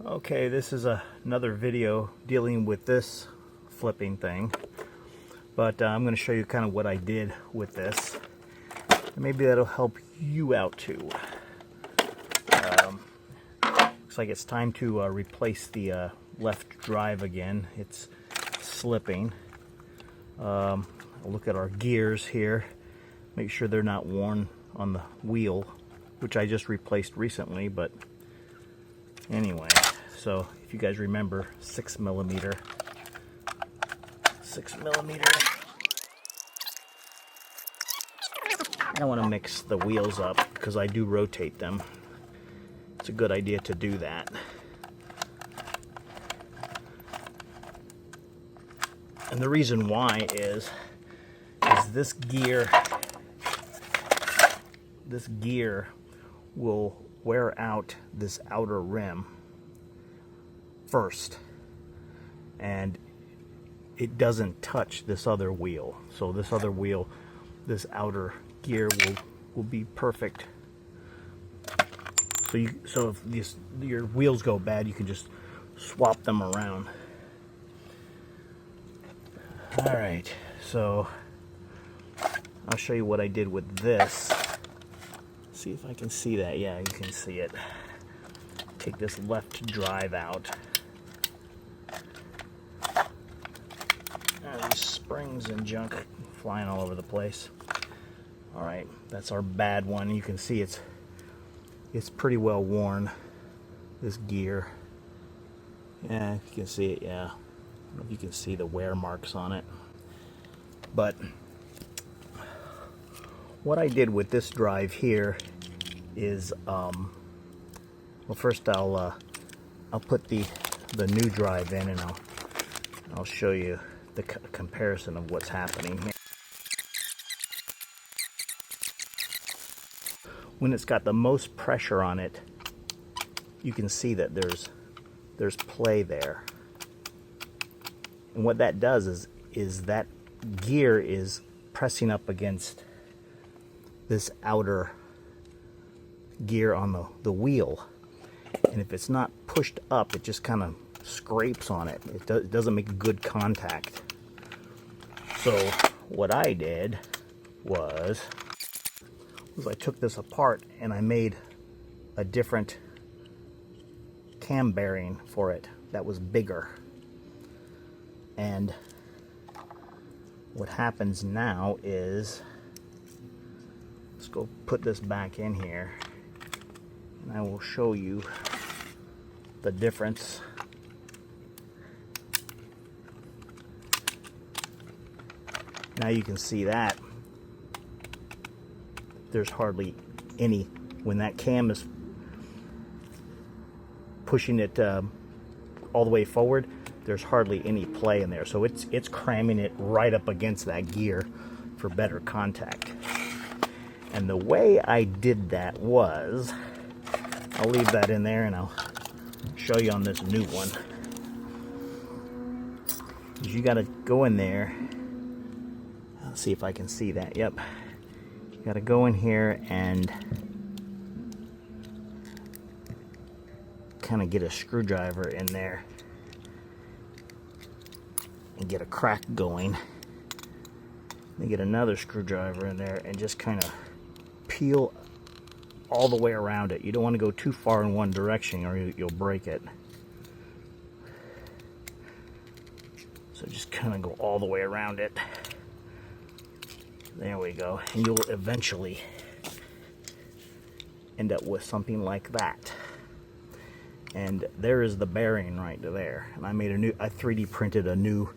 Okay, this is another video dealing with this flipping thing, but I'm going to show you kind of what I did with this. Maybe that'll help you out too. Looks like it's time to replace the left drive again. It's slipping. I'll look at our gears here, make sure they're not worn on the wheel, which I just replaced recently, but anyway. So if you guys remember, 6 millimeter. I don't want to mix the wheels up because I do rotate them. It's a good idea to do that. And the reason why is this gear will wear out this outer rim first, and it doesn't touch this other wheel. So this other wheel, this outer gear will be perfect. So if your wheels go bad, you can just swap them around. All right, so I'll show you what I did with this. See if I can see that. Yeah, you can see it. Take this left drive out. These springs and junk flying all over the place. All right, that's our bad one. You can see it's pretty well worn, this gear. Yeah, you can see it. Yeah, I don't know if you can see the wear marks on it. But what I did with this drive here is, well, first I'll put the new drive in, and I'll show you the comparison of what's happening here. When it's got the most pressure on it, you can see that there's play there. And what that does is that gear is pressing up against this outer gear on the wheel. And if it's not pushed up, it just kind of scrapes on it. It doesn't make good contact. So what I did was I took this apart and I made a different cam bearing for it that was bigger. And what happens now is, let's go put this back in here and I will show you the difference. Now you can see that there's hardly any, when that cam is pushing it all the way forward, there's hardly any play in there. So it's cramming it right up against that gear for better contact. And the way I did that was, I'll leave that in there and I'll show you on this new one. You got to go in there. Let's see if I can see that. Yep. You got to go in here and kind of get a screwdriver in there and get a crack going. Then get another screwdriver in there and just kind of peel all the way around it. You don't want to go too far in one direction or you'll break it. So just kind of go all the way around it. There we go. And you'll eventually end up with something like that. And there is the bearing right there. And I made I 3D printed a new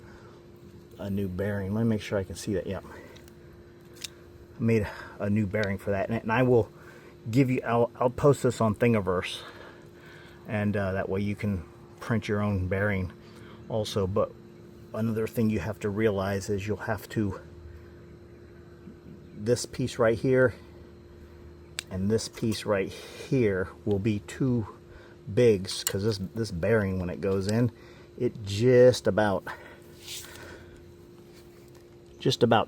bearing. Let me make sure I can see that. Yep. I made a new bearing for that. And I will give you, I'll post this on Thingiverse. And that way you can print your own bearing also. But another thing you have to realize is you'll have to, this piece right here and this piece right here will be two bigs, because this bearing, when it goes in, it just about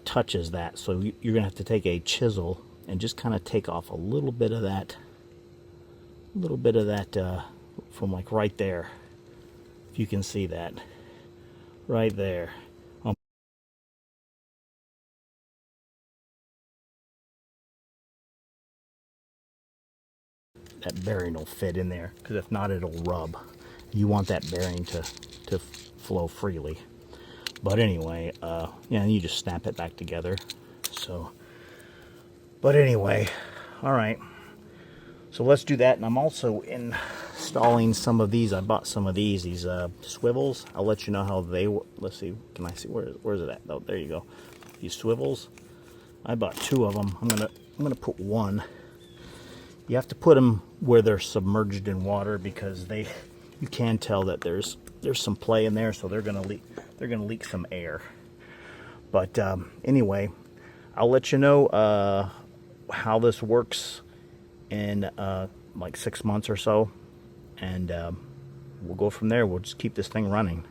touches that. So you're gonna have to take a chisel and just kind of take off a little bit of that from like right there. If you can see that. Right there. That bearing will fit in there, because if not, it'll rub. You want that bearing to flow freely. But anyway, yeah, and you just snap it back together. So, but anyway, all right. So let's do that. And I'm also installing some of these. I bought some of these swivels. I'll let you know how they. Let's see. Can I see where's it at? Oh, there you go. These swivels. I bought 2 of them. I'm gonna put one. You have to put them where they're submerged in water, because you can tell that there's some play in there, so they're gonna leak some air. But anyway, I'll let you know how this works in like 6 months or so, and we'll go from there. We'll just keep this thing running.